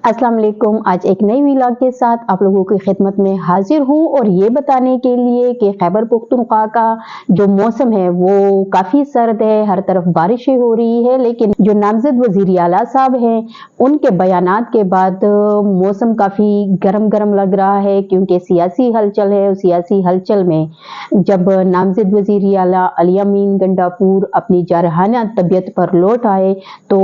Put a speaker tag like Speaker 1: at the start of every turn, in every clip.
Speaker 1: अस्सलाम वालेकुम। आज एक नई व्लॉग के साथ आप लोगों की खिदमत में हाजिर हूँ और ये बताने के लिए कि खैबर पख्तूनख्वा का जो मौसम है वो काफ़ी सर्द है, हर तरफ बारिशें हो रही है, लेकिन जो नामजद वज़ीर आला साहब हैं उनके बयानात के बाद मौसम काफ़ी गरम गरम लग रहा है, क्योंकि सियासी हलचल है। सियासी हलचल में जब नामजद वज़ीर आला अली अमीन गंडापुर अपनी जारहाना तबीयत पर लौट आए तो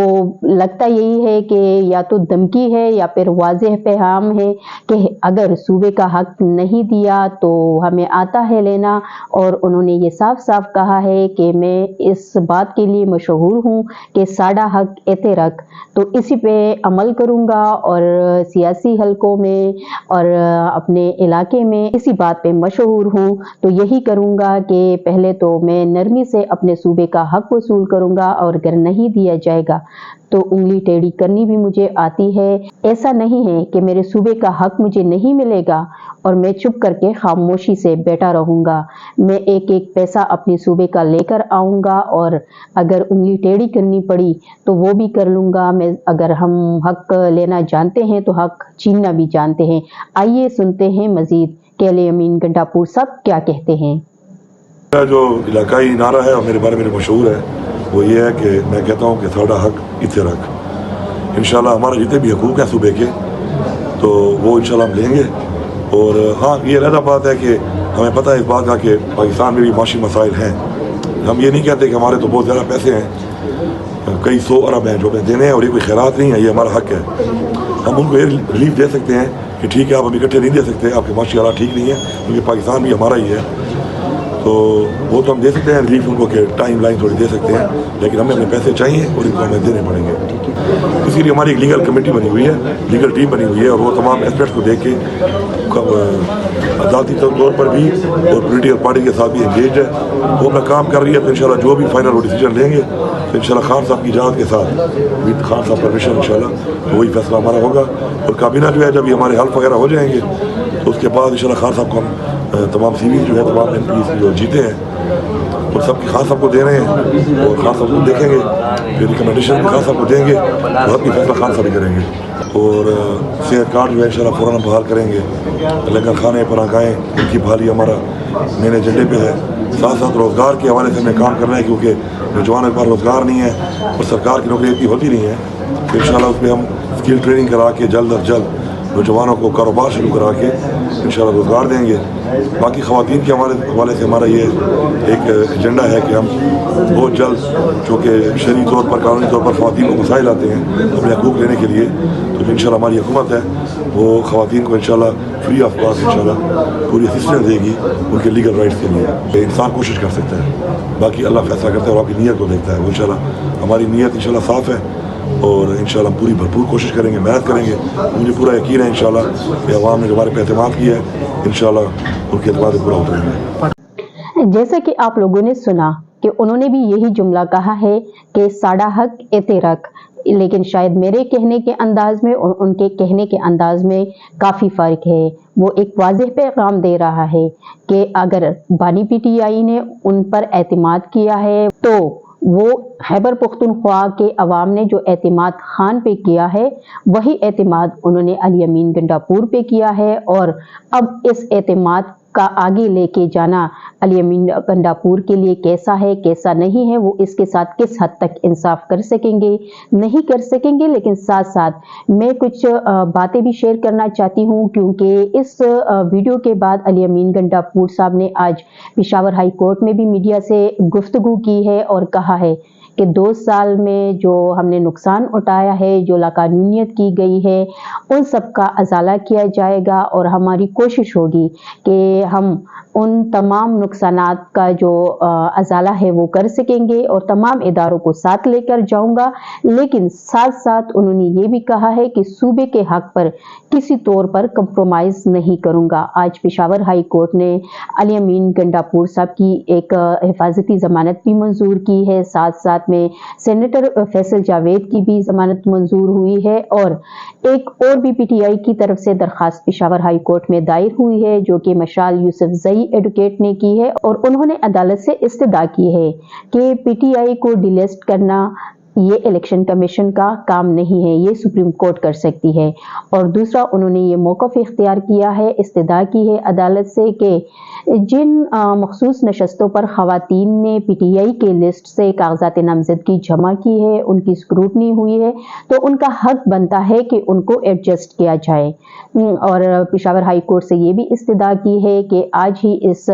Speaker 1: लगता यही है कि या तो धमकी है या फिर वाज़ेह पैगाम है कि अगर सूबे का हक नहीं दिया तो हमें आता है लेना। और उन्होंने ये साफ साफ कहा है कि मैं इस बात के लिए मशहूर हूँ कि साड़ा हक एते रख, तो इसी पे अमल करूँगा और सियासी हलकों में और अपने इलाके में इसी बात पे मशहूर हूँ। तो यही करूँगा कि पहले तो मैं नरमी से अपने सूबे का हक वसूल करूँगा और अगर नहीं दिया जाएगा तो उंगली टेढ़ी करनी भी मुझे आती है। ऐसा नहीं है कि मेरे सूबे का हक मुझे नहीं मिलेगा और मैं चुप करके खामोशी से बैठा रहूँगा। मैं एक एक पैसा अपने सूबे का लेकर आऊँगा और अगर उंगली टेढ़ी करनी पड़ी तो वो भी कर लूँगा। मैं अगर हम हक लेना जानते हैं तो हक छीनना भी जानते हैं। आइए सुनते हैं मजीद कि अली अमीन गंडापुर साहब क्या कहते हैं।
Speaker 2: मेरा जो इलाकाई नारा है और मेरे बारे में मशहूर है वो ये है कि मैं कहता हूँ कि साड़ा हक इत्थे रख। इंशाल्लाह हमारे जितने भी हकूक़ हैं सूबे के तो वो इंशाल्लाह हम लेंगे। और हाँ, ये अलग बात है कि हमें पता है इस बात का कि पाकिस्तान में भी माशी मसाइल हैं। हम ये नहीं कहते कि हमारे तो बहुत ज़्यादा पैसे हैं, कई 100 अरब हैं जो हमें देने हैं और ये कोई खैरात नहीं है, ये हमारा हक है। हम उनको ये रिलीफ दे सकते हैं कि ठीक है आप अभी इकट्ठे नहीं दे सकते, आपके माशी हालात ठीक नहीं है, क्योंकि पाकिस्तान भी हमारा ही है, तो वो तो हम दे सकते हैं रिलीफ उनको कि टाइम लाइन थोड़ी दे सकते हैं, लेकिन हमें अपने पैसे चाहिए और इनको हमें देने पड़ेंगे। इसीलिए हमारी एक लीगल कमेटी बनी हुई है, लीगल टीम बनी हुई है और वो तमाम एस्पेक्ट्स को देख के अदालती तौर पर भी और पोलिटिकल पार्टी के साथ भी इंगेज है, वो अपना काम कर रही है। तो इंशाल्लाह जो भी फाइनल वो डिसीजन लेंगे तो इंशाल्लाह खान साहब की इजाज़त के साथ विद खान साहब परमिशन इंशाल्लाह तो वही फैसला हमारा होगा। और काबीना जो है जब ये हमारे हल्फ वगैरह हो जाएंगे तो उसके बाद इंशाल्लाह खान साहब को हम तमाम सीवी जो है तमाम MP जो जीते हैं और सबके खान साहब को दे रहे हैं और खान साहब को देखेंगे, फिर रिकमेंडेशन खान साहब को देंगे और हर की फैसला खान साहब ही करेंगे। और सेहत कार्ड जो है इंशाल्लाह फ़ौरन बहाल करेंगे, लंगर खाने पर आगाएँ उनकी बहाली हमारा मेन एजेंडे पे है। साथ साथ रोज़गार के हवाले से हमें काम करना है, क्योंकि नौजवानों के पास रोज़गार नहीं है और सरकार की नौकरी इतनी होती नहीं है। तो इंशाल्लाह उस पर हम स्किल ट्रेनिंग करा के जल्द अज जल्द नौजवानों को कारोबार शुरू करा के इंशाल्लाह रोज़गार देंगे। बाकी ख़वातीन के हवाले से हमारा ये एक एजेंडा है कि हम बहुत जल्द, चूँकि शरई तौर पर कानूनी तौर पर ख़वातीन को मसाइल आते हैं अपने हकूक़ लेने के लिए, तो इंशाल्लाह हमारी हुकूमत है वो ख़वातीन को इंशाल्लाह फ्री ऑफ कॉस्ट इंशाल्लाह पूरी असिस्टेंस देगी उनके लीगल राइट्स के लिए। इंसान कोशिश कर सकता है, बाकी अल्लाह फैसला करता है और आपकी नीयत को देखता है। वो इंशाल्लाह हमारी नीयत इंशाल्लाह साफ़ है और इंशाल्लाह हम पूरी भरपूर कोशिश करेंगे, मेहनत करेंगे। मुझे पूरा यकीन है इंशाल्लाह कि अवाम ने हमारे पे एतमाद किया है, इंशाल्लाह उनके एतमाद से पूरा उतरेंगे।
Speaker 1: जैसा कि आप लोगों ने सुना कि उन्होंने भी यही जुमला कहा है कि साड़ा हक एते रख, लेकिन शायद मेरे कहने के अंदाज में और उनके कहने के अंदाज में काफ़ी फ़र्क है। वो एक वाज़ेह पैगाम दे रहा है कि अगर बानी PTI ने उन पर एतमाद किया है तो वो खैबर पख्तूनख्वा के अवाम ने जो एतमाद खान पे किया है वही एतमाद उन्होंने अली अमीन गंडापुर पे किया है। और अब इस एतमाद का आगे लेके जाना अली अमीन गंडापुर के लिए कैसा है कैसा नहीं है, वो इसके साथ किस हद तक इंसाफ कर सकेंगे नहीं कर सकेंगे। लेकिन साथ साथ मैं कुछ बातें भी शेयर करना चाहती हूँ, क्योंकि इस वीडियो के बाद अली अमीन गंडापुर साहब ने आज पेशावर हाई कोर्ट में भी मीडिया से गुफ्तगू की है और कहा है कि 2 साल में जो हमने नुकसान उठाया है, जो लाकानूनियत की गई है, उन सब का अजाला किया जाएगा और हमारी कोशिश होगी कि हम उन तमाम नुकसानात का जो अजाला है वो कर सकेंगे और तमाम इदारों को साथ लेकर जाऊंगा। लेकिन साथ साथ उन्होंने ये भी कहा है कि सूबे के हक पर किसी तौर पर कंप्रोमाइज नहीं करूंगा। आज पेशावर हाई कोर्ट ने अली अमीन गंडापुर साहब की एक हिफाजती जमानत भी मंजूर की है, साथ साथ में सेनेटर फैसल जावेद की भी जमानत मंजूर हुई है और एक और भी PTI की तरफ से दरखास्त पेशावर हाई कोर्ट में दायर हुई है, जो कि मशाल यूसुफ जई एडवोकेट ने की है। और उन्होंने अदालत से इस्तदा की है कि PTI को डिलिस्ट करना یہ الیکشن کمیشن کا کام نہیں ہے، یہ سپریم کورٹ کر سکتی ہے۔ اور دوسرا انہوں نے یہ موقف اختیار کیا ہے، استدعا کی ہے عدالت سے کہ جن مخصوص نشستوں پر خواتین نے پی ٹی آئی کے لسٹ سے کاغذات نامزدگی جمع کی ہے، ان کی اسکروٹنی ہوئی ہے، تو ان کا حق بنتا ہے کہ ان کو ایڈجسٹ کیا جائے۔ اور پشاور ہائی کورٹ سے یہ بھی استدعا کی ہے کہ آج ہی اس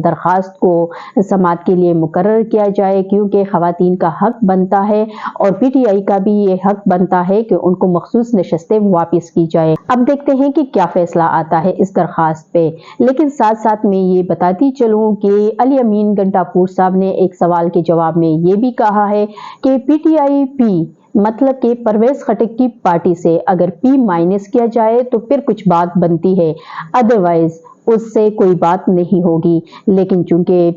Speaker 1: درخواست کو سماعت کے لیے مقرر کیا جائے، کیونکہ خواتین کا حق بنتا ہے اور پی ٹی آئی کا بھی یہ حق بنتا ہے کہ ان کو مخصوص نشستیں واپس کی جائے۔ اب دیکھتے ہیں کہ کیا فیصلہ آتا ہے اس درخواست پہ، لیکن ساتھ ساتھ میں یہ بتاتی چلوں کہ علی امین گھنٹا پور صاحب نے ایک سوال کے جواب میں یہ بھی کہا ہے کہ پی ٹی آئی پی مطلب کہ پرویز خٹک کی پارٹی سے اگر پی مائنس کیا جائے تو پھر کچھ بات بنتی ہے، ادروائز اس سے کوئی بات نہیں ہوگی۔ لیکن چونکہ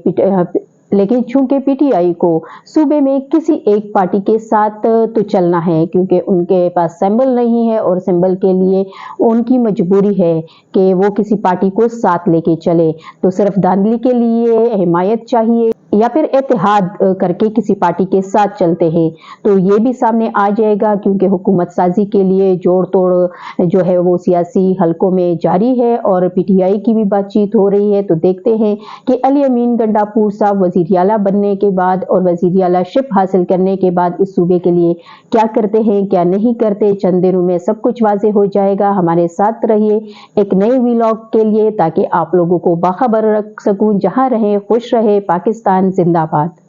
Speaker 1: پی ٹی آئی کو صوبے میں کسی ایک پارٹی کے ساتھ تو چلنا ہے، کیونکہ ان کے پاس سمبل نہیں ہے اور سمبل کے لیے ان کی مجبوری ہے کہ وہ کسی پارٹی کو ساتھ لے کے چلے، تو صرف دھاندلی کے لیے حمایت چاہیے یا پھر اتحاد کر کے کسی پارٹی کے ساتھ چلتے ہیں، تو یہ بھی سامنے آ جائے گا، کیونکہ حکومت سازی کے لیے جوڑ توڑ جو ہے وہ سیاسی حلقوں میں جاری ہے اور پی ٹی آئی کی بھی بات چیت ہو رہی ہے۔ تو دیکھتے ہیں کہ علی امین گھنٹا پور صاحب وزیر اعلیٰ بننے کے بعد اور وزیر اعلیٰ شپ حاصل کرنے کے بعد اس صوبے کے لیے کیا کرتے ہیں، کیا نہیں کرتے۔ چند دنوں میں سب کچھ واضح ہو جائے گا۔ ہمارے ساتھ رہیے ایک نئے ویلاگ کے لیے تاکہ آپ لوگوں کو باخبر رکھ سکوں۔ جہاں رہیں خوش رہے، پاکستان زندہ باد۔